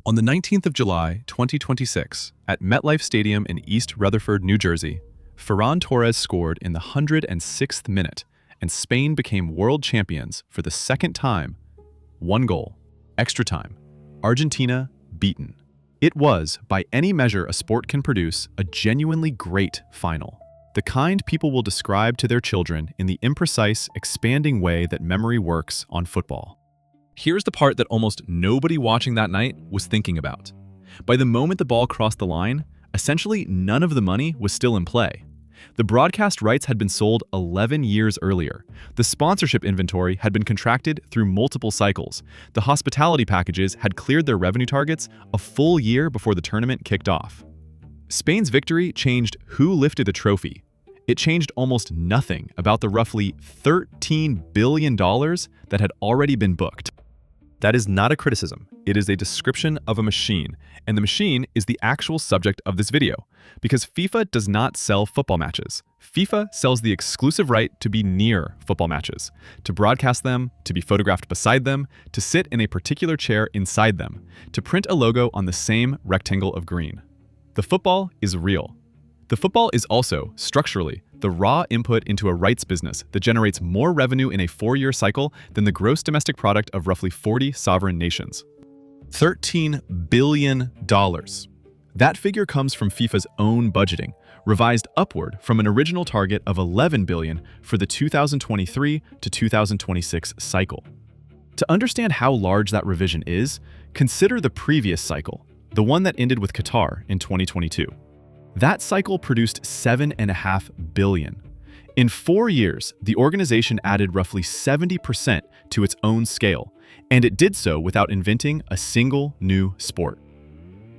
On the 19th of July, 2026, at MetLife Stadium in East Rutherford, New Jersey, Ferran Torres scored in the 106th minute, and Spain became world champions for the second time. 1 goal. Extra time. Argentina beaten. It was, by any measure a sport can produce, a genuinely great final. The kind people will describe to their children in the imprecise, expanding way that memory works on football. Here's the part that almost nobody watching that night was thinking about. By the moment the ball crossed the line, essentially none of the money was still in play. The broadcast rights had been sold 11 years earlier. The sponsorship inventory had been contracted through multiple cycles. The hospitality packages had cleared their revenue targets a full year before the tournament kicked off. Spain's victory changed who lifted the trophy. It changed almost nothing about the roughly $13 billion that had already been booked. That is not a criticism, it is a description of a machine, and the machine is the actual subject of this video, because FIFA does not sell football matches. FIFA sells the exclusive right to be near football matches, to broadcast them, to be photographed beside them, to sit in a particular chair inside them, to print a logo on the same rectangle of green. The football is real. The football is also, structurally, the raw input into a rights business that generates more revenue in a 4-year cycle than the gross domestic product of roughly 40 sovereign nations. $13 billion. That figure comes from FIFA's own budgeting, revised upward from an original target of $11 billion for the 2023 to 2026 cycle. To understand how large that revision is, consider the previous cycle, the one that ended with Qatar in 2022. That cycle produced $7.5 billion. In 4 years, the organization added roughly 70% to its own scale, and it did so without inventing a single new sport.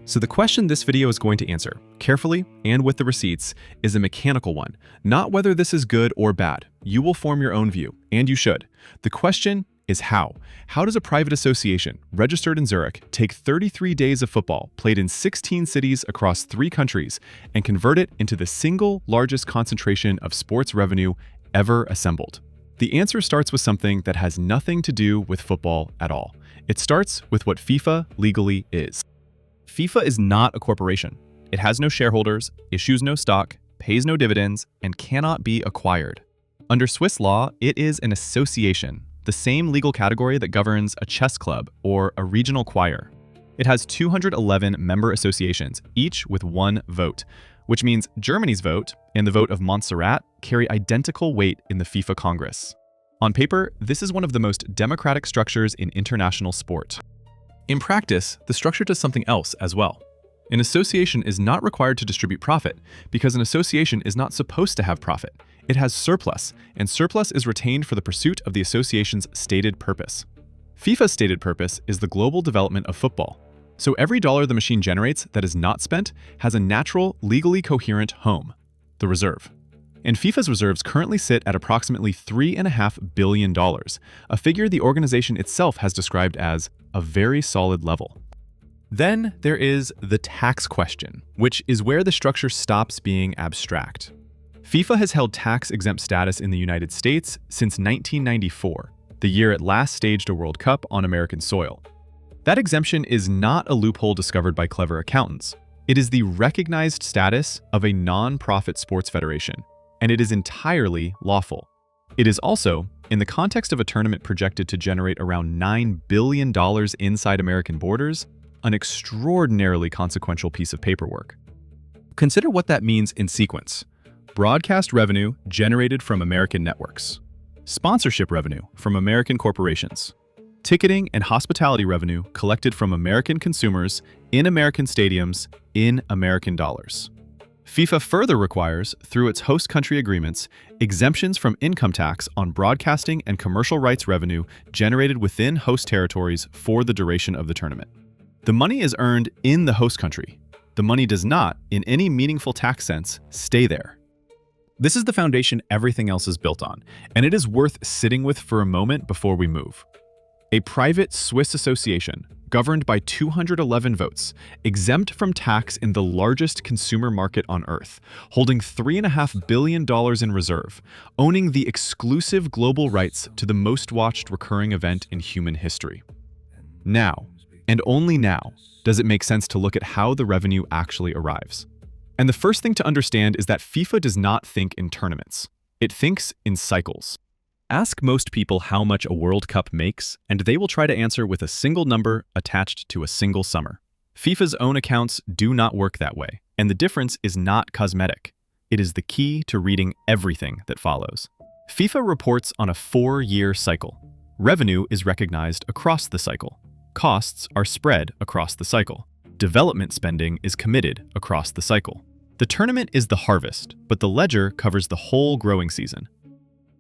So the question this video is going to answer, carefully and with the receipts, is a mechanical one, not whether this is good or bad. You will form your own view, and you should. The question is how. How does a private association, registered in Zurich, take 33 days of football, played in 16 cities across 3 countries, and convert it into the single largest concentration of sports revenue ever assembled? The answer starts with something that has nothing to do with football at all. It starts with what FIFA legally is. FIFA is not a corporation. It has no shareholders, issues no stock, pays no dividends, and cannot be acquired. Under Swiss law, it is an association, the same legal category that governs a chess club or a regional choir. It has 211 member associations, each with 1 vote, which means Germany's vote and the vote of Montserrat carry identical weight in the FIFA Congress. On paper, this is one of the most democratic structures in international sport. In practice, the structure does something else as well. An association is not required to distribute profit because an association is not supposed to have profit. It has surplus, and surplus is retained for the pursuit of the association's stated purpose. FIFA's stated purpose is the global development of football. So every dollar the machine generates that is not spent has a natural, legally coherent home, the reserve. And FIFA's reserves currently sit at approximately $3.5 billion, a figure the organization itself has described as a very solid level. Then there is the tax question, which is where the structure stops being abstract. FIFA has held tax-exempt status in the United States since 1994, the year it last staged a World Cup on American soil. That exemption is not a loophole discovered by clever accountants. It is the recognized status of a non-profit sports federation, and it is entirely lawful. It is also, in the context of a tournament projected to generate around $9 billion inside American borders, an extraordinarily consequential piece of paperwork. Consider what that means in sequence. Broadcast revenue generated from American networks. Sponsorship revenue from American corporations. Ticketing and hospitality revenue collected from American consumers in American stadiums in American dollars. FIFA further requires, through its host country agreements, exemptions from income tax on broadcasting and commercial rights revenue generated within host territories for the duration of the tournament. The money is earned in the host country. The money does not, in any meaningful tax sense, stay there. This is the foundation everything else is built on, and it is worth sitting with for a moment before we move. A private Swiss association, governed by 211 votes, exempt from tax in the largest consumer market on Earth, holding $3.5 billion in reserve, owning the exclusive global rights to the most watched recurring event in human history. Now, And only now does it make sense to look at how the revenue actually arrives. And the first thing to understand is that FIFA does not think in tournaments. It thinks in cycles. Ask most people how much a World Cup makes, and they will try to answer with a single number attached to a single summer. FIFA's own accounts do not work that way, and the difference is not cosmetic. It is the key to reading everything that follows. FIFA reports on a 4-year cycle. Revenue is recognized across the cycle. Costs are spread across the cycle. Development spending is committed across the cycle. The tournament is the harvest, but the ledger covers the whole growing season.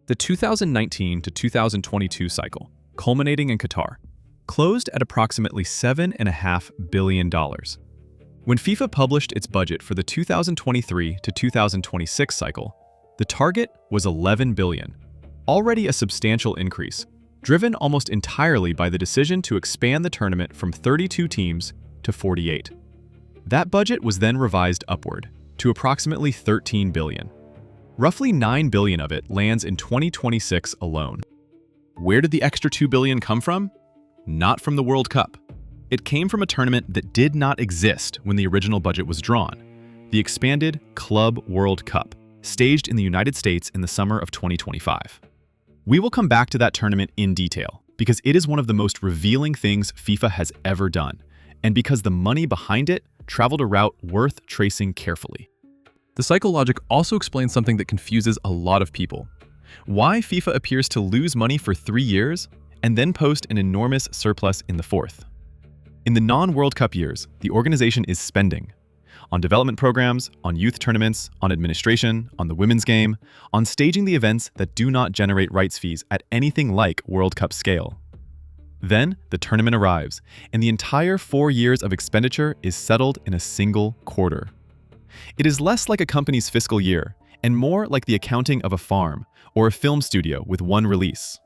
The 2019 to 2022 cycle, culminating in Qatar, closed at approximately $7.5 billion. When FIFA published its budget for the 2023 to 2026 cycle, the target was $11 billion, already a substantial increase, driven almost entirely by the decision to expand the tournament from 32 teams to 48. That budget was then revised upward to approximately $13 billion. Roughly $9 billion of it lands in 2026 alone. Where did the extra $2 billion come from? Not from the World Cup. It came from a tournament that did not exist when the original budget was drawn, the expanded Club World Cup, staged in the United States in the summer of 2025. We will come back to that tournament in detail, because it is one of the most revealing things FIFA has ever done, and because the money behind it traveled a route worth tracing carefully. The cycle logic also explains something that confuses a lot of people. Why FIFA appears to lose money for 3 years and then post an enormous surplus in the 4th. In the non-World Cup years, the organization is spending on development programs, on youth tournaments, on administration, on the women's game, on staging the events that do not generate rights fees at anything like World Cup scale. Then, the tournament arrives, and the entire 4 years of expenditure is settled in a single quarter. It is less like a company's fiscal year, and more like the accounting of a farm or a film studio with one release.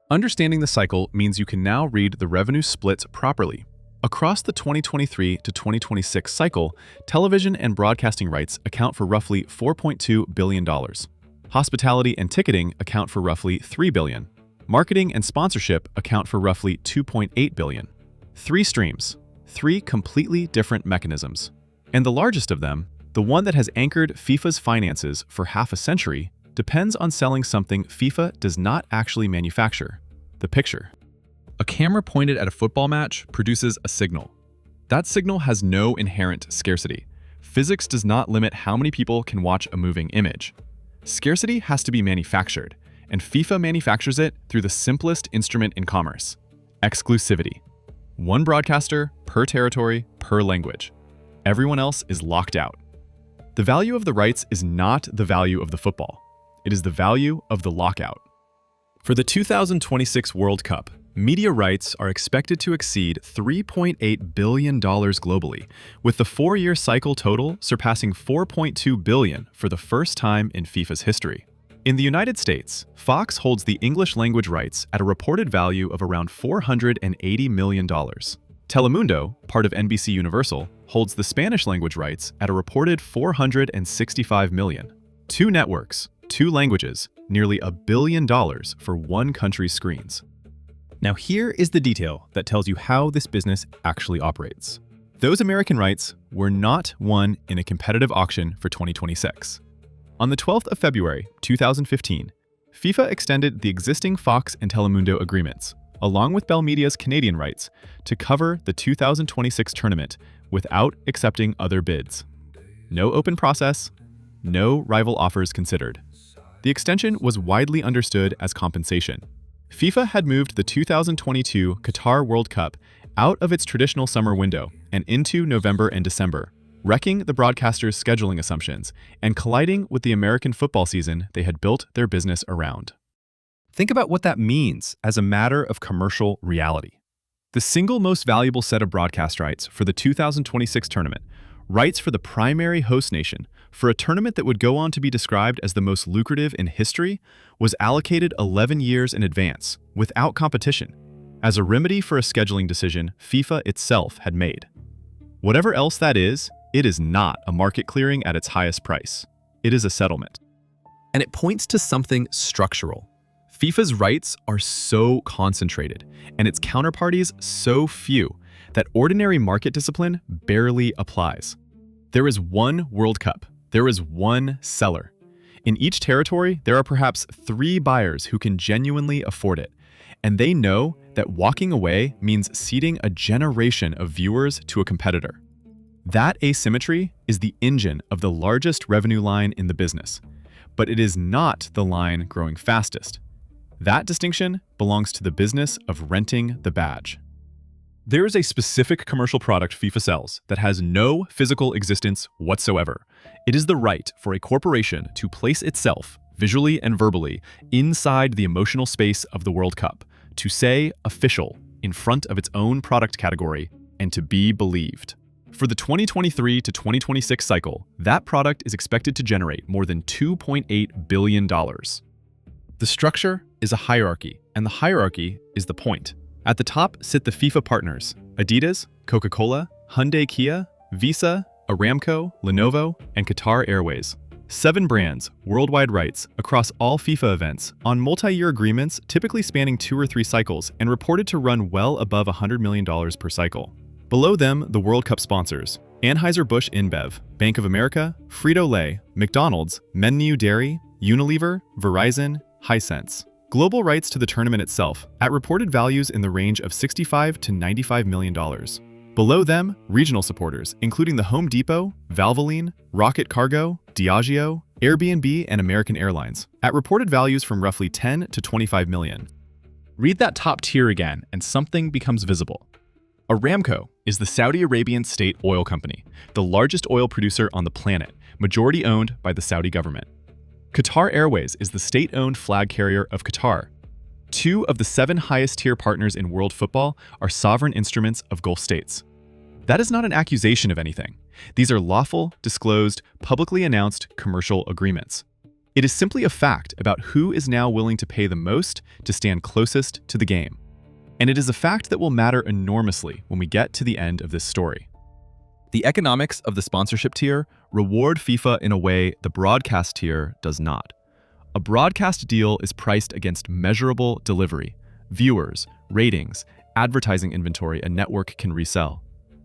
Understanding the cycle means you can now read the revenue splits properly. Across the 2023 to 2026 cycle, television and broadcasting rights account for roughly $4.2 billion. Hospitality and ticketing account for roughly $3 billion. Marketing and sponsorship account for roughly $2.8 billion. 3 streams, 3 completely different mechanisms. And the largest of them, the one that has anchored FIFA's finances for half a century, depends on selling something FIFA does not actually manufacture: the picture. A camera pointed at a football match produces a signal. That signal has no inherent scarcity. Physics does not limit how many people can watch a moving image. Scarcity has to be manufactured, and FIFA manufactures it through the simplest instrument in commerce: exclusivity. One broadcaster, per territory, per language. Everyone else is locked out. The value of the rights is not the value of the football. It is the value of the lockout. For the 2026 World Cup, media rights are expected to exceed $3.8 billion globally, with the 4-year cycle total surpassing $4.2 billion for the first time in FIFA's history. In the United States, Fox holds the English language rights at a reported value of around $480 million. Telemundo, part of NBC Universal, holds the Spanish language rights at a reported $465 million. 2 networks, 2 languages, nearly $1 billion for one country's screens. Now here is the detail that tells you how this business actually operates. Those American rights were not won in a competitive auction for 2026. On the 12th of February, 2015, FIFA extended the existing Fox and Telemundo agreements, along with Bell Media's Canadian rights, to cover the 2026 tournament without accepting other bids. No open process, no rival offers considered. The extension was widely understood as compensation. FIFA had moved the 2022 Qatar World Cup out of its traditional summer window and into November and December, wrecking the broadcasters' scheduling assumptions and colliding with the American football season they had built their business around. Think about what that means as a matter of commercial reality. The single most valuable set of broadcast rights for the 2026 tournament, rights for the primary host nation for a tournament that would go on to be described as the most lucrative in history, was allocated 11 years in advance, without competition, as a remedy for a scheduling decision FIFA itself had made. Whatever else that is, it is not a market clearing at its highest price. It is a settlement. And it points to something structural. FIFA's rights are so concentrated, and its counterparties so few, that ordinary market discipline barely applies. There is one World Cup. There is one seller. In each territory, there are perhaps 3 buyers who can genuinely afford it, and they know that walking away means ceding a generation of viewers to a competitor. That asymmetry is the engine of the largest revenue line in the business, but it is not the line growing fastest. That distinction belongs to the business of renting the badge. There is a specific commercial product FIFA sells that has no physical existence whatsoever. It is the right for a corporation to place itself, visually and verbally, inside the emotional space of the World Cup, to say official in front of its own product category, and to be believed. For the 2023 to 2026 cycle, that product is expected to generate more than $2.8 billion. The structure is a hierarchy, and the hierarchy is the point. At the top sit the FIFA partners: Adidas, Coca-Cola, Hyundai Kia, Visa, Aramco, Lenovo, and Qatar Airways. 7 brands, worldwide rights, across all FIFA events, on multi-year agreements typically spanning 2 or 3 cycles and reported to run well above $100 million per cycle. Below them, the World Cup sponsors: Anheuser-Busch InBev, Bank of America, Frito-Lay, McDonald's, Mengniu Dairy, Unilever, Verizon, Hisense. Global rights to the tournament itself, at reported values in the range of $65 to $95 million. Below them, regional supporters, including the Home Depot, Valvoline, Rocket Cargo, Diageo, Airbnb, and American Airlines, at reported values from roughly $10 to $25 million. Read that top tier again, and something becomes visible. Aramco is the Saudi Arabian state oil company, the largest oil producer on the planet, majority owned by the Saudi government. Qatar Airways is the state-owned flag carrier of Qatar. 2 of the 7 highest-tier partners in world football are sovereign instruments of Gulf states. That is not an accusation of anything. These are lawful, disclosed, publicly announced commercial agreements. It is simply a fact about who is now willing to pay the most to stand closest to the game. And it is a fact that will matter enormously when we get to the end of this story. The economics of the sponsorship tier reward FIFA in a way the broadcast tier does not. A broadcast deal is priced against measurable delivery, viewers, ratings, advertising inventory a network can resell.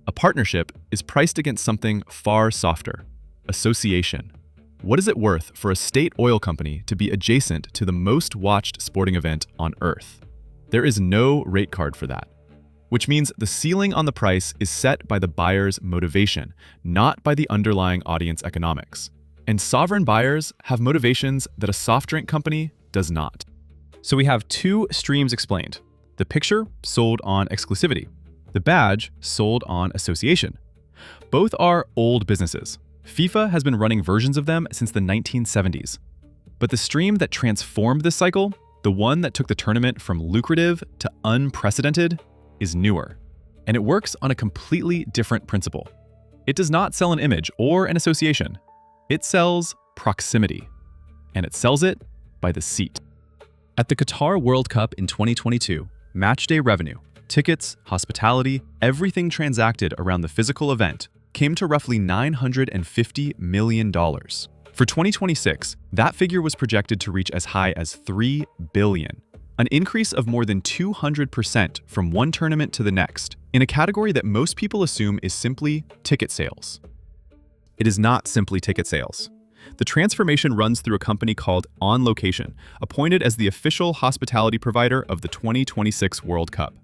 A partnership is priced against something far softer: association. What is it worth for a state oil company to be adjacent to the most watched sporting event on Earth? There is no rate card for that. Which means the ceiling on the price is set by the buyer's motivation, not by the underlying audience economics. And sovereign buyers have motivations that a soft drink company does not. So we have 2 streams explained. The picture sold on exclusivity. The badge sold on association. Both are old businesses. FIFA has been running versions of them since the 1970s. But the stream that transformed this cycle, the one that took the tournament from lucrative to unprecedented, is newer, and it works on a completely different principle. It does not sell an image or an association. It sells proximity, and it sells it by the seat. At the Qatar World Cup in 2022, matchday revenue, tickets, hospitality, everything transacted around the physical event came to roughly $950 million. For 2026, that figure was projected to reach as high as $3 billion. An increase of more than 200% from one tournament to the next, in a category that most people assume is simply ticket sales. It is not simply ticket sales. The transformation runs through a company called On Location, appointed as the official hospitality provider of the 2026 World Cup.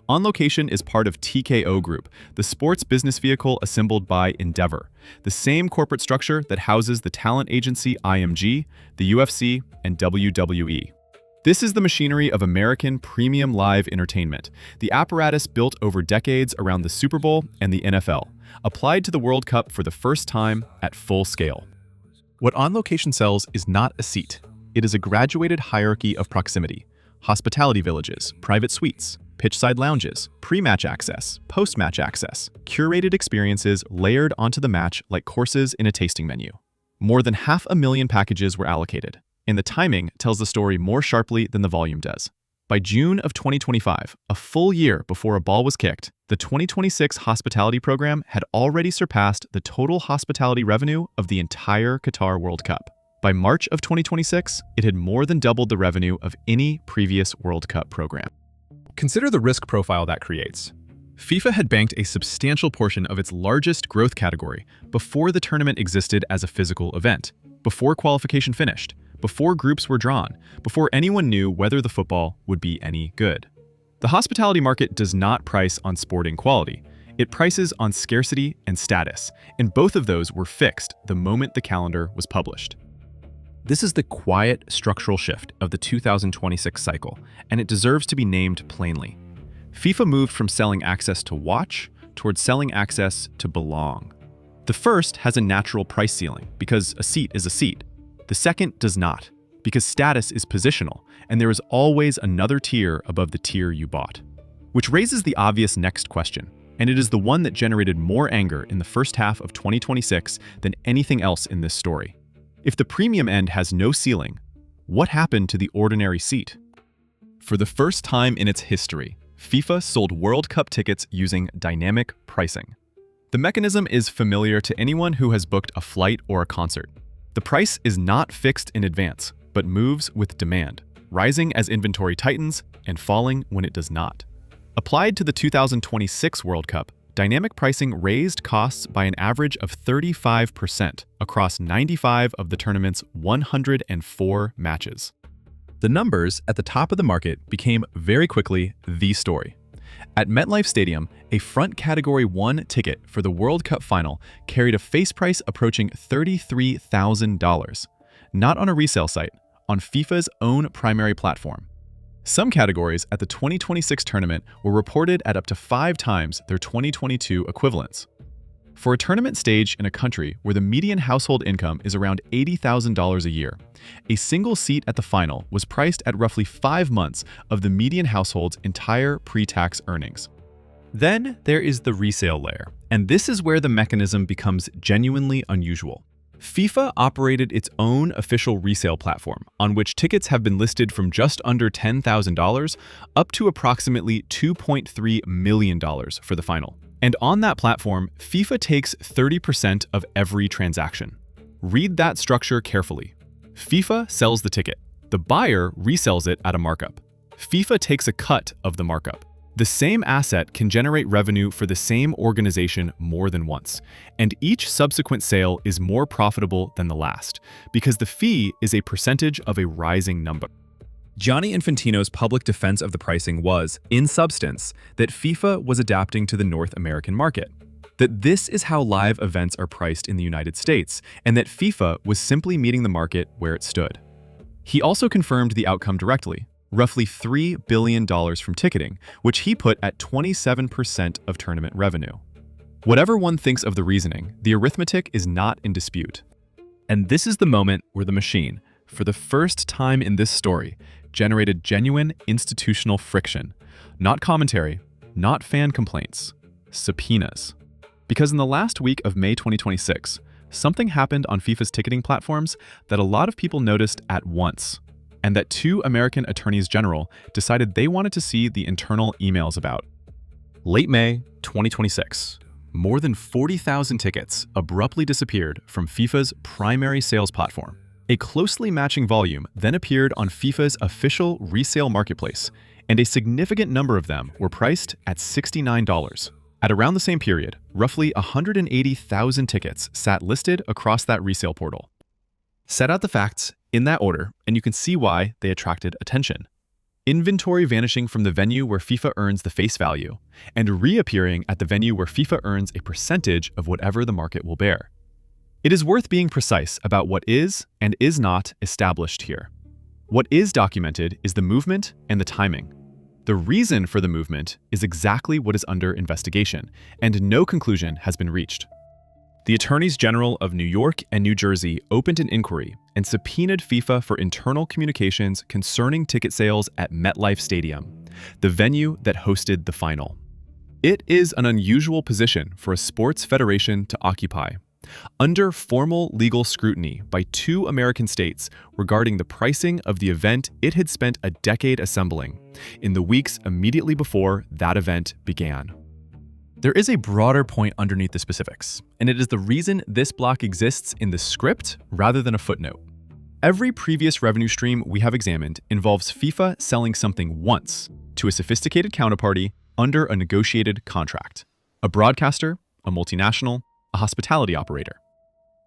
On Location is part of TKO Group, the sports business vehicle assembled by Endeavor, the same corporate structure that houses the talent agency IMG, the UFC, and WWE. This is the machinery of American premium live entertainment, the apparatus built over decades around the Super Bowl and the NFL, applied to the World Cup for the first time at full scale. What On Location sells is not a seat. It is a graduated hierarchy of proximity: hospitality villages, private suites, pitchside lounges, pre-match access, post-match access, curated experiences layered onto the match like courses in a tasting menu. More than 500,000 packages were allocated, and the timing tells the story more sharply than the volume does. By June of 2025, a full year before a ball was kicked, the 2026 hospitality program had already surpassed the total hospitality revenue of the entire Qatar World Cup. By March of 2026, it had more than doubled the revenue of any previous World Cup program. Consider the risk profile that creates. FIFA had banked a substantial portion of its largest growth category before the tournament existed as a physical event, before qualification finished, before groups were drawn, before anyone knew whether the football would be any good. The hospitality market does not price on sporting quality. It prices on scarcity and status, and both of those were fixed the moment the calendar was published. This is the quiet structural shift of the 2026 cycle, and it deserves to be named plainly. FIFA moved from selling access to watch towards selling access to belong. The first has a natural price ceiling because a seat is a seat. The second does not, because status is positional, and there is always another tier above the tier you bought. Which raises the obvious next question, and it is the one that generated more anger in the first half of 2026 than anything else in this story. If the premium end has no ceiling, what happened to the ordinary seat? For the first time in its history, FIFA sold World Cup tickets using dynamic pricing. The mechanism is familiar to anyone who has booked a flight or a concert. The price is not fixed in advance, but moves with demand, rising as inventory tightens and falling when it does not. Applied to the 2026 World Cup, dynamic pricing raised costs by an average of 35% across 95 of the tournament's 104 matches. The numbers at the top of the market became very quickly the story. At MetLife Stadium, a front Category 1 ticket for the World Cup final carried a face price approaching $33,000, not on a resale site, on FIFA's own primary platform. Some categories at the 2026 tournament were reported at up to 5 times their 2022 equivalents. For a tournament staged in a country where the median household income is around $80,000 a year, a single seat at the final was priced at roughly 5 months of the median household's entire pre-tax earnings. Then there is the resale layer, and this is where the mechanism becomes genuinely unusual. FIFA operated its own official resale platform, on which tickets have been listed from just under $10,000 up to approximately $2.3 million for the final. And on that platform, FIFA takes 30% of every transaction. Read that structure carefully. FIFA sells the ticket. The buyer resells it at a markup. FIFA takes a cut of the markup. The same asset can generate revenue for the same organization more than once, and each subsequent sale is more profitable than the last, because the fee is a percentage of a rising number. Gianni Infantino's public defense of the pricing was, in substance, that FIFA was adapting to the North American market, that this is how live events are priced in the United States, and that FIFA was simply meeting the market where it stood. He also confirmed the outcome directly, roughly $3 billion from ticketing, which he put at 27% of tournament revenue. Whatever one thinks of the reasoning, the arithmetic is not in dispute. And this is the moment where the machine, for the first time in this story, generated genuine institutional friction. Not commentary, not fan complaints, subpoenas. Because in the last week of May 2026, something happened on FIFA's ticketing platforms that a lot of people noticed at once, and that 2 American attorneys general decided they wanted to see the internal emails about. Late May 2026, more than 40,000 tickets abruptly disappeared from FIFA's primary sales platform. A closely matching volume then appeared on FIFA's official resale marketplace, and a significant number of them were priced at $69. At around the same period, roughly 180,000 tickets sat listed across that resale portal. Set out the facts in that order, and you can see why they attracted attention. Inventory vanishing from the venue where FIFA earns the face value, and reappearing at the venue where FIFA earns a percentage of whatever the market will bear. It is worth being precise about what is and is not established here. What is documented is the movement and the timing. The reason for the movement is exactly what is under investigation, and no conclusion has been reached. The Attorneys General of New York and New Jersey opened an inquiry and subpoenaed FIFA for internal communications concerning ticket sales at MetLife Stadium, the venue that hosted the final. It is an unusual position for a sports federation to occupy, under formal legal scrutiny by 2 American states regarding the pricing of the event it had spent a decade assembling in the weeks immediately before that event began. There is a broader point underneath the specifics, and it is the reason this block exists in the script rather than a footnote. Every previous revenue stream we have examined involves FIFA selling something once to a sophisticated counterparty under a negotiated contract. A broadcaster, a multinational, a hospitality operator.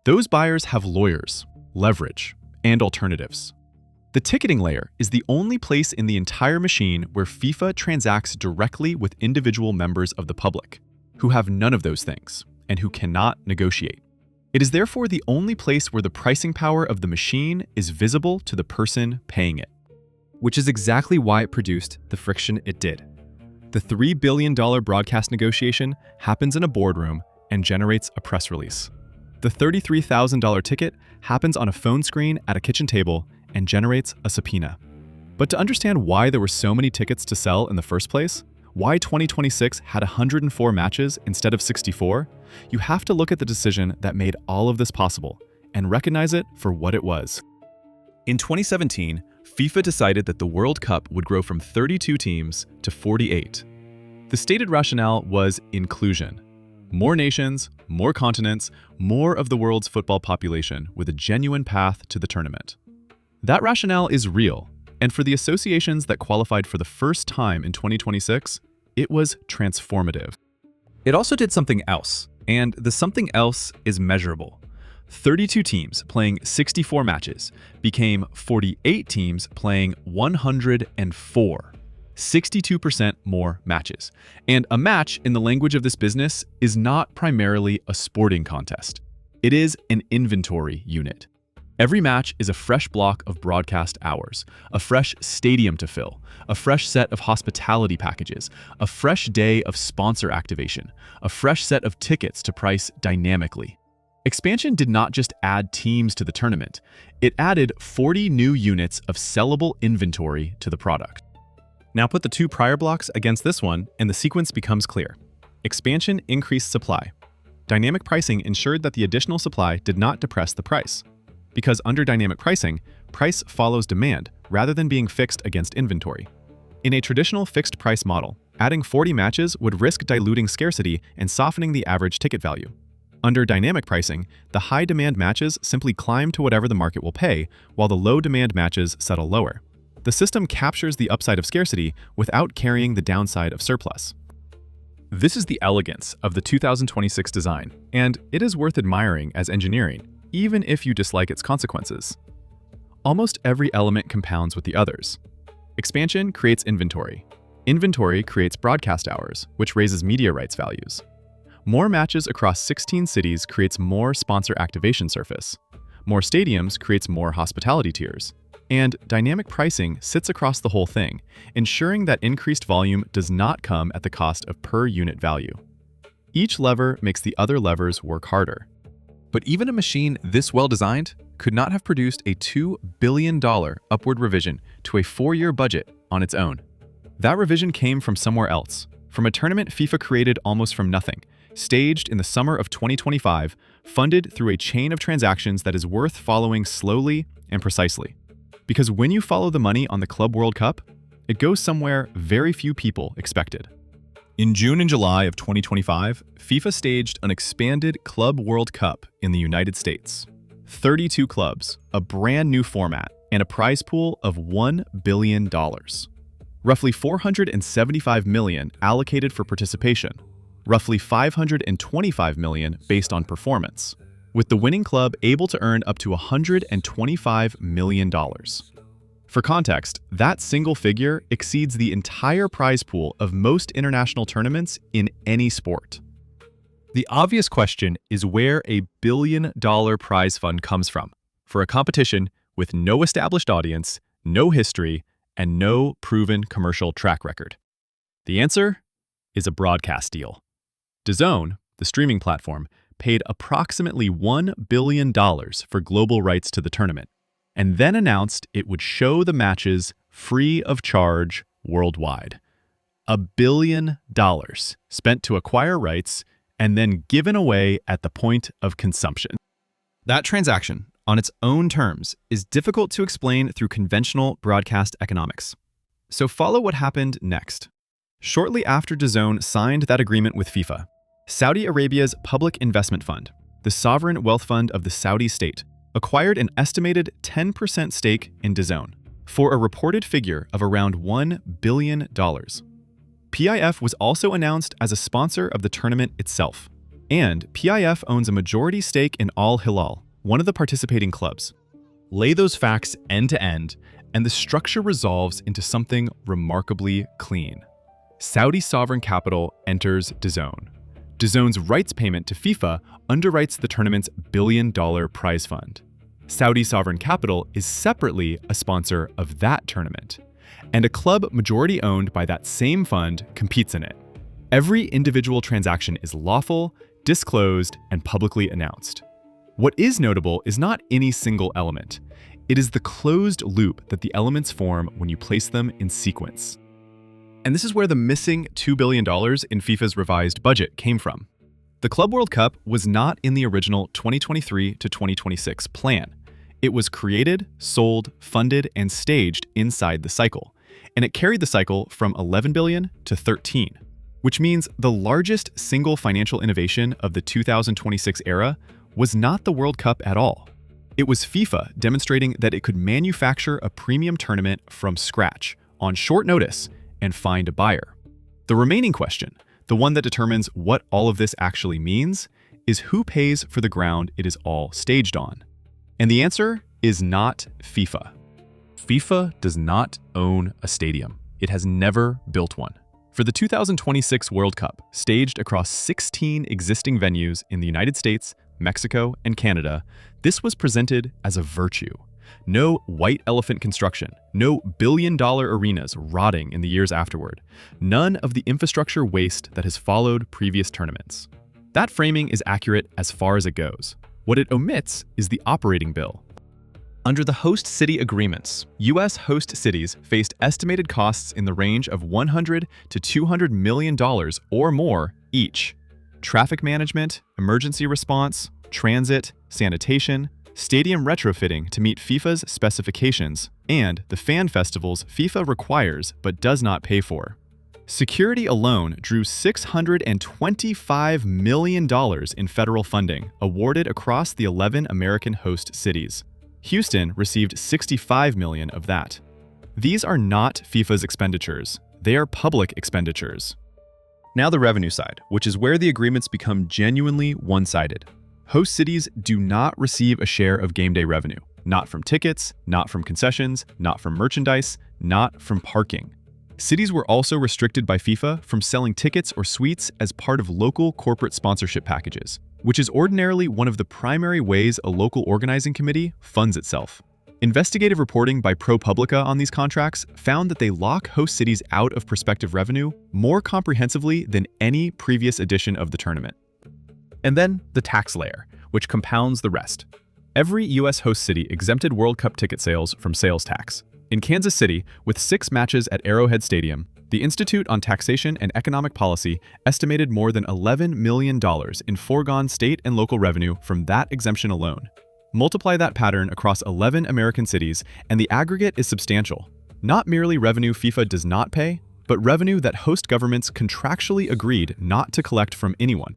Those buyers have lawyers, leverage, and alternatives. The ticketing layer is the only place in the entire machine where FIFA transacts directly with individual members of the public, who have none of those things and who cannot negotiate. It is therefore the only place where the pricing power of the machine is visible to the person paying it. Which is exactly why it produced the friction it did. The $3 billion broadcast negotiation happens in a boardroom and generates a press release. The $33,000 ticket happens on a phone screen at a kitchen table and generates a subpoena. But to understand why there were so many tickets to sell in the first place, why 2026 had 104 matches instead of 64, you have to look at the decision that made all of this possible and recognize it for what it was. In 2017, FIFA decided that the World Cup would grow from 32 teams to 48. The stated rationale was inclusion. More nations, more continents, more of the world's football population with a genuine path to the tournament. That rationale is real, and for the associations that qualified for the first time in 2026, it was transformative. It also did something else, and the something else is measurable. 32 teams playing 64 matches became 48 teams playing 104. 62% more matches. And a match, in the language of this business, is not primarily a sporting contest. It is an inventory unit. Every match is a fresh block of broadcast hours, a fresh stadium to fill, a fresh set of hospitality packages, a fresh day of sponsor activation, a fresh set of tickets to price dynamically. Expansion did not just add teams to the tournament, it added 40 new units of sellable inventory to the product. Now put the two prior blocks against this one, and the sequence becomes clear. Expansion increased supply. Dynamic pricing ensured that the additional supply did not depress the price. Because under dynamic pricing, price follows demand rather than being fixed against inventory. In a traditional fixed price model, adding 40 matches would risk diluting scarcity and softening the average ticket value. Under dynamic pricing, the high demand matches simply climb to whatever the market will pay, while the low demand matches settle lower. The system captures the upside of scarcity without carrying the downside of surplus. This is the elegance of the 2026 design, and it is worth admiring as engineering, even if you dislike its consequences. Almost every element compounds with the others. Expansion creates inventory. Inventory creates broadcast hours, which raises media rights values. More matches across 16 cities creates more sponsor activation surface. More stadiums creates more hospitality tiers. And dynamic pricing sits across the whole thing, ensuring that increased volume does not come at the cost of per unit value. Each lever makes the other levers work harder. But even a machine this well designed could not have produced a $2 billion upward revision to a 4-year budget on its own. That revision came from somewhere else, from a tournament FIFA created almost from nothing, staged in the summer of 2025, funded through a chain of transactions that is worth following slowly and precisely. Because when you follow the money on the Club World Cup, it goes somewhere very few people expected. In June and July of 2025, FIFA staged an expanded Club World Cup in the United States. 32 clubs, a brand new format, and a prize pool of $1 billion. Roughly $475 million allocated for participation, roughly $525 million based on performance, with the winning club able to earn up to $125 million. For context, that single figure exceeds the entire prize pool of most international tournaments in any sport. The obvious question is where a $1 billion prize fund comes from for a competition with no established audience, no history, and no proven commercial track record. The answer is a broadcast deal. DAZN, the streaming platform, paid approximately $1 billion for global rights to the tournament, and then announced it would show the matches free of charge worldwide. $1 billion spent to acquire rights and then given away at the point of consumption. That transaction, on its own terms, is difficult to explain through conventional broadcast economics. So follow what happened next. Shortly after DAZN signed that agreement with FIFA, Saudi Arabia's Public Investment Fund, the sovereign wealth fund of the Saudi state, acquired an estimated 10% stake in DAZN for a reported figure of around $1 billion. PIF was also announced as a sponsor of the tournament itself. And PIF owns a majority stake in Al Hilal, one of the participating clubs. Lay those facts end to end, and the structure resolves into something remarkably clean. Saudi sovereign capital enters DAZN. DAZN's rights payment to FIFA underwrites the tournament's billion-dollar prize fund. Saudi sovereign capital is separately a sponsor of that tournament, and a club majority owned by that same fund competes in it. Every individual transaction is lawful, disclosed, and publicly announced. What is notable is not any single element. It is the closed loop that the elements form when you place them in sequence. And this is where the missing $2 billion in FIFA's revised budget came from. The Club World Cup was not in the original 2023 to 2026 plan. It was created, sold, funded, and staged inside the cycle, and it carried the cycle from 11 billion to 13, which means the largest single financial innovation of the 2026 era was not the World Cup at all. It was FIFA demonstrating that it could manufacture a premium tournament from scratch, on short notice, and find a buyer. The remaining question, the one that determines what all of this actually means, is who pays for the ground it is all staged on? And the answer is not FIFA. FIFA does not own a stadium. It has never built one. For the 2026 World Cup, staged across 16 existing venues in the United States, Mexico, and Canada, this was presented as a virtue. No white elephant construction, no billion-dollar arenas rotting in the years afterward, none of the infrastructure waste that has followed previous tournaments. That framing is accurate as far as it goes. What it omits is the operating bill. Under the host city agreements, U.S. host cities faced estimated costs in the range of $100 to $200 million or more each. Traffic management, emergency response, transit, sanitation, stadium retrofitting to meet FIFA's specifications, and the fan festivals FIFA requires but does not pay for. Security alone drew $625 million in federal funding awarded across the 11 American host cities. Houston received $65 million of that. These are not FIFA's expenditures. They are public expenditures. Now the revenue side, which is where the agreements become genuinely one-sided. Host cities do not receive a share of game day revenue. Not from tickets, not from concessions, not from merchandise, not from parking. Cities were also restricted by FIFA from selling tickets or suites as part of local corporate sponsorship packages, which is ordinarily one of the primary ways a local organizing committee funds itself. Investigative reporting by ProPublica on these contracts found that they lock host cities out of prospective revenue more comprehensively than any previous edition of the tournament. And then the tax layer, which compounds the rest. Every U.S. host city exempted World Cup ticket sales from sales tax. In Kansas City, with 6 matches at Arrowhead Stadium, the Institute on Taxation and Economic Policy estimated more than $11 million in foregone state and local revenue from that exemption alone. Multiply that pattern across 11 American cities, and the aggregate is substantial. Not merely revenue FIFA does not pay, but revenue that host governments contractually agreed not to collect from anyone.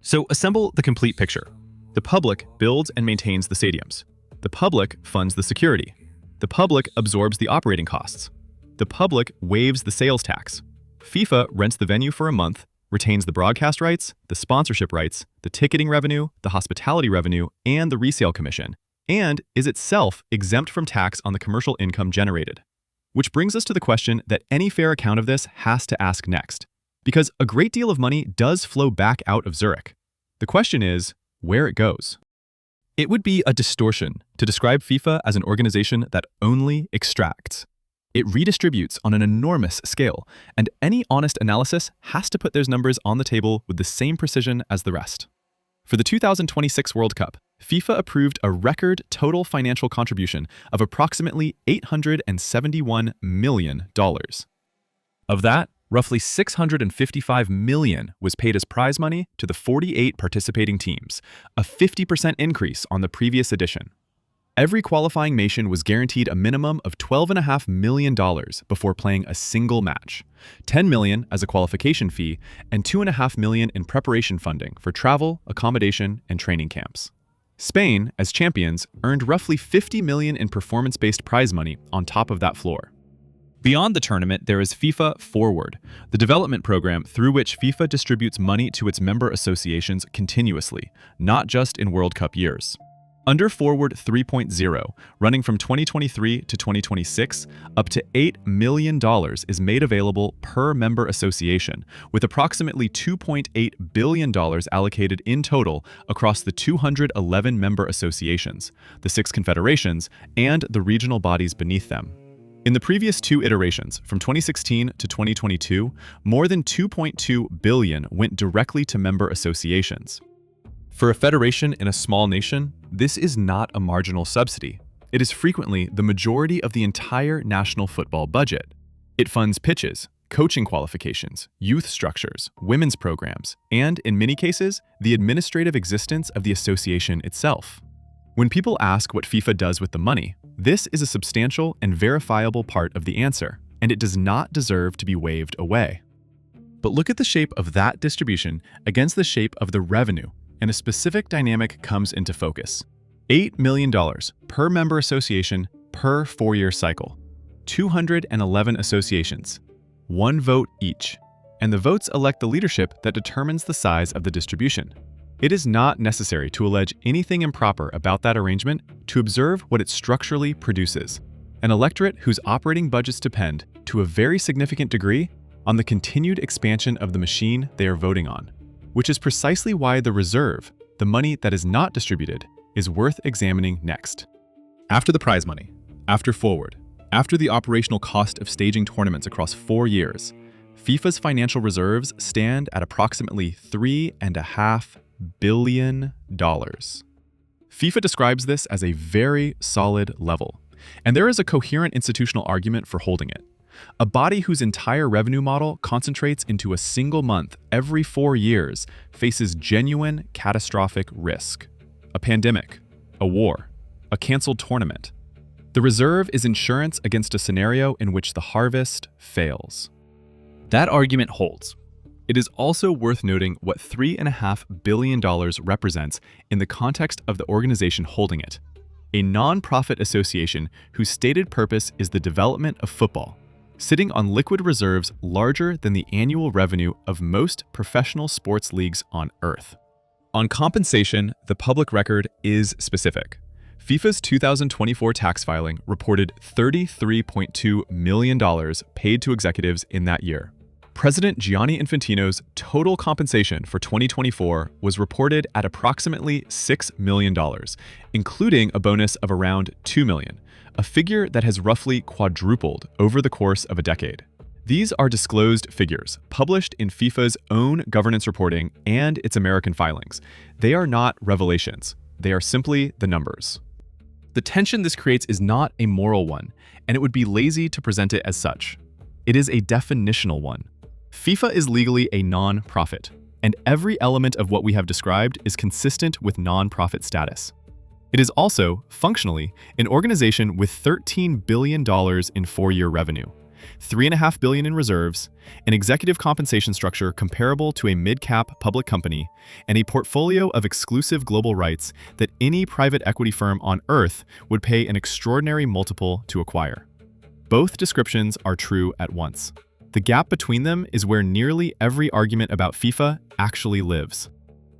So assemble the complete picture. The public builds and maintains the stadiums. The public funds the security. The public absorbs the operating costs. The public waives the sales tax. FIFA rents the venue for a month, retains the broadcast rights, the sponsorship rights, the ticketing revenue, the hospitality revenue, and the resale commission, and is itself exempt from tax on the commercial income generated. Which brings us to the question that any fair account of this has to ask next, because a great deal of money does flow back out of Zurich. The question is, where it goes. It would be a distortion to describe FIFA as an organization that only extracts. It redistributes on an enormous scale, and any honest analysis has to put those numbers on the table with the same precision as the rest. For the 2026 World Cup, FIFA approved a record total financial contribution of approximately $871 million. Of that, roughly $655 million was paid as prize money to the 48 participating teams, a 50% increase on the previous edition. Every qualifying nation was guaranteed a minimum of $12.5 million before playing a single match, $10 million as a qualification fee, and $2.5 million in preparation funding for travel, accommodation, and training camps. Spain, as champions, earned roughly $50 million in performance-based prize money on top of that floor. Beyond the tournament, there is FIFA Forward, the development program through which FIFA distributes money to its member associations continuously, not just in World Cup years. Under Forward 3.0, running from 2023 to 2026, up to $8 million is made available per member association, with approximately $2.8 billion allocated in total across the 211 member associations, the 6 confederations, and the regional bodies beneath them. In the previous 2 iterations, from 2016 to 2022, more than $2.2 billion went directly to member associations. For a federation in a small nation, this is not a marginal subsidy. It is frequently the majority of the entire national football budget. It funds pitches, coaching qualifications, youth structures, women's programs, and, in many cases, the administrative existence of the association itself. When people ask what FIFA does with the money, this is a substantial and verifiable part of the answer, and it does not deserve to be waved away. But look at the shape of that distribution against the shape of the revenue, and a specific dynamic comes into focus. $8 million per member association per 4-year cycle. 211 associations. 1 vote each. And the votes elect the leadership that determines the size of the distribution. It is not necessary to allege anything improper about that arrangement to observe what it structurally produces. An electorate whose operating budgets depend, to a very significant degree, on the continued expansion of the machine they are voting on. Which is precisely why the reserve, the money that is not distributed, is worth examining next. After the prize money, after Forward, after the operational cost of staging tournaments across 4 years, FIFA's financial reserves stand at approximately $3.5 billion. FIFA describes this as a very solid level, and there is a coherent institutional argument for holding it. A body whose entire revenue model concentrates into a single month every 4 years faces genuine catastrophic risk. A pandemic, a war, a canceled tournament. The reserve is insurance against a scenario in which the harvest fails. That argument holds. It is also worth noting what $3.5 billion represents in the context of the organization holding it. A non-profit association whose stated purpose is the development of football, sitting on liquid reserves larger than the annual revenue of most professional sports leagues on Earth. On compensation, the public record is specific. FIFA's 2024 tax filing reported $33.2 million paid to executives in that year. President Gianni Infantino's total compensation for 2024 was reported at approximately $6 million, including a bonus of around $2 million, a figure that has roughly quadrupled over the course of a decade. These are disclosed figures, published in FIFA's own governance reporting and its American filings. They are not revelations. They are simply the numbers. The tension this creates is not a moral one, and it would be lazy to present it as such. It is a definitional one. FIFA is legally a non-profit, and every element of what we have described is consistent with non-profit status. It is also, functionally, an organization with $13 billion in 4-year revenue, $3.5 billion in reserves, an executive compensation structure comparable to a mid-cap public company, and a portfolio of exclusive global rights that any private equity firm on Earth would pay an extraordinary multiple to acquire. Both descriptions are true at once. The gap between them is where nearly every argument about FIFA actually lives.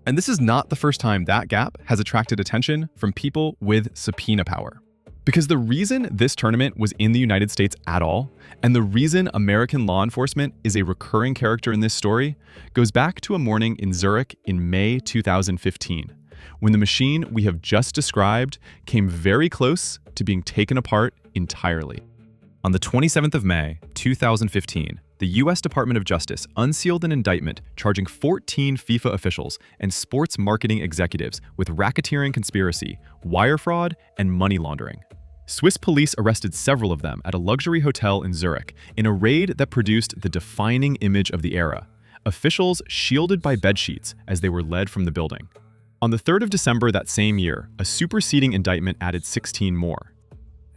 And this is not the first time that gap has attracted attention from people with subpoena power. Because the reason this tournament was in the United States at all, and the reason American law enforcement is a recurring character in this story, goes back to a morning in Zurich in May 2015, when the machine we have just described came very close to being taken apart entirely. On the 27th of May, 2015, the U.S. Department of Justice unsealed an indictment charging 14 FIFA officials and sports marketing executives with racketeering conspiracy, wire fraud, and money laundering. Swiss police arrested several of them at a luxury hotel in Zurich in a raid that produced the defining image of the era, officials shielded by bedsheets as they were led from the building. On the 3rd of December that same year, a superseding indictment added 16 more.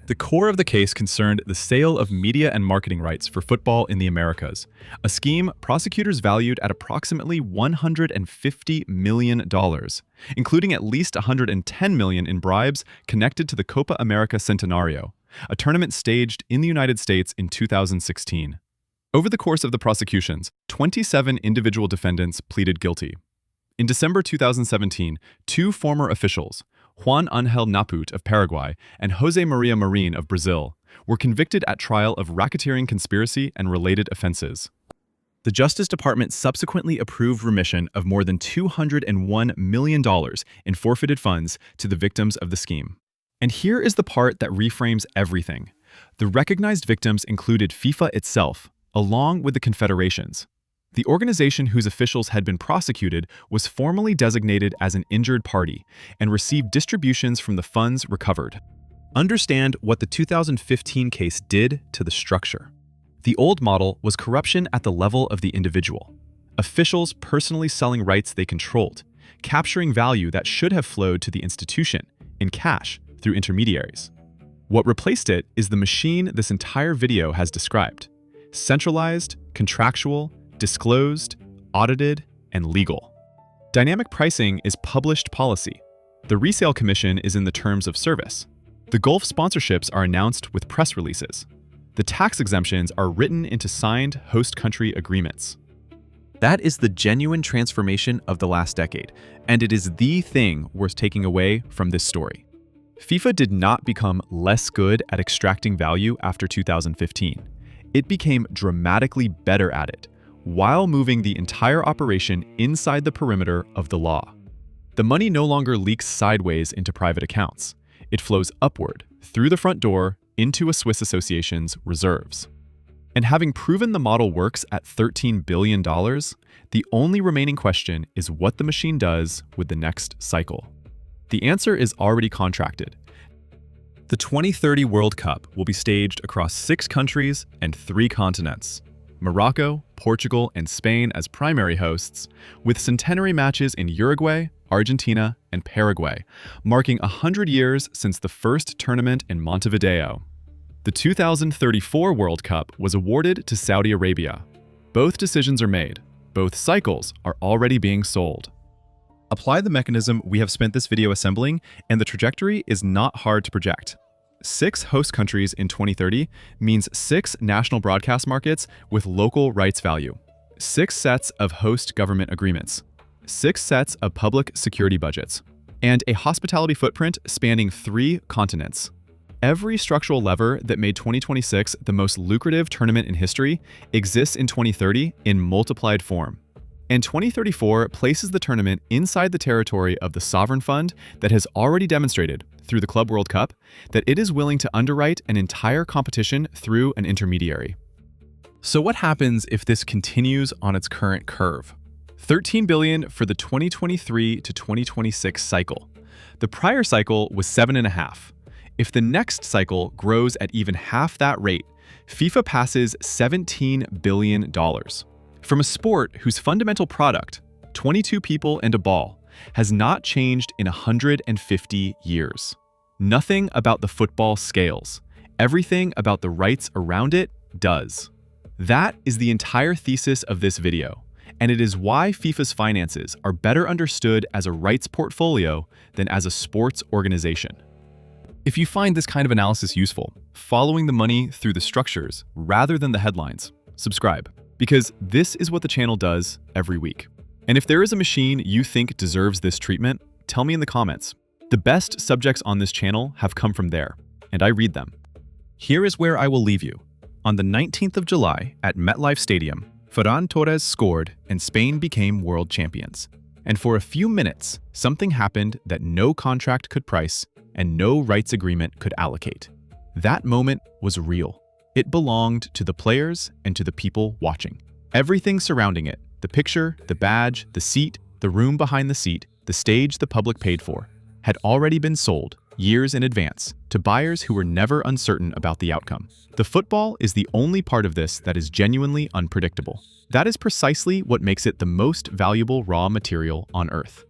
The core of the case concerned the sale of media and marketing rights for football in the Americas, a scheme prosecutors valued at approximately $150 million, including at least $110 million in bribes connected to the Copa America Centenario, a tournament staged in the United States in 2016. Over the course of the prosecutions, 27 individual defendants pleaded guilty. In December 2017, two former officials, Juan Ángel Naput of Paraguay and José Maria Marin of Brazil, were convicted at trial of racketeering conspiracy and related offenses. The Justice Department subsequently approved remission of more than $201 million in forfeited funds to the victims of the scheme. And here is the part that reframes everything. The recognized victims included FIFA itself, along with the confederations. The organization whose officials had been prosecuted was formally designated as an injured party and received distributions from the funds recovered. Understand what the 2015 case did to the structure. The old model was corruption at the level of the individual. Officials personally selling rights they controlled, capturing value that should have flowed to the institution in cash through intermediaries. What replaced it is the machine this entire video has described: centralized, contractual, disclosed, audited, and legal. Dynamic pricing is published policy. The resale commission is in the terms of service. The Gulf sponsorships are announced with press releases. The tax exemptions are written into signed host country agreements. That is the genuine transformation of the last decade, and it is the thing worth taking away from this story. FIFA did not become less good at extracting value after 2015. It became dramatically better at it, while moving the entire operation inside the perimeter of the law. The money no longer leaks sideways into private accounts. It flows upward, through the front door, into a Swiss association's reserves. And having proven the model works at $13 billion, the only remaining question is what the machine does with the next cycle. The answer is already contracted. The 2030 World Cup will be staged across 6 countries and 3 continents: Morocco, Portugal, and Spain as primary hosts, with centenary matches in Uruguay, Argentina, and Paraguay, marking 100 years since the first tournament in Montevideo. The 2034 World Cup was awarded to Saudi Arabia. Both decisions are made. Both cycles are already being sold. Apply the mechanism we have spent this video assembling, and the trajectory is not hard to project. 6 host countries in 2030 means 6 national broadcast markets with local rights value, 6 sets of host government agreements, 6 sets of public security budgets, and a hospitality footprint spanning 3 continents. Every structural lever that made 2026 the most lucrative tournament in history exists in 2030 in multiplied form. And 2034 places the tournament inside the territory of the sovereign fund that has already demonstrated, through the Club World Cup, that it is willing to underwrite an entire competition through an intermediary. So what happens if this continues on its current curve? $13 billion for the 2023 to 2026 cycle. The prior cycle was $7.5 billion. If the next cycle grows at even half that rate, FIFA passes $17 billion. From a sport whose fundamental product, 22 people and a ball, has not changed in 150 years. Nothing about the football scales. Everything about the rights around it does. That is the entire thesis of this video, and it is why FIFA's finances are better understood as a rights portfolio than as a sports organization. If you find this kind of analysis useful, following the money through the structures rather than the headlines, subscribe, because this is what the channel does every week. And if there is a machine you think deserves this treatment, tell me in the comments. The best subjects on this channel have come from there, and I read them. Here is where I will leave you. On the 19th of July at MetLife Stadium, Ferran Torres scored and Spain became world champions. And for a few minutes, something happened that no contract could price and no rights agreement could allocate. That moment was real. It belonged to the players and to the people watching. Everything surrounding it, the picture, the badge, the seat, the room behind the seat, the stage the public paid for, had already been sold years in advance to buyers who were never uncertain about the outcome. The football is the only part of this that is genuinely unpredictable. That is precisely what makes it the most valuable raw material on Earth.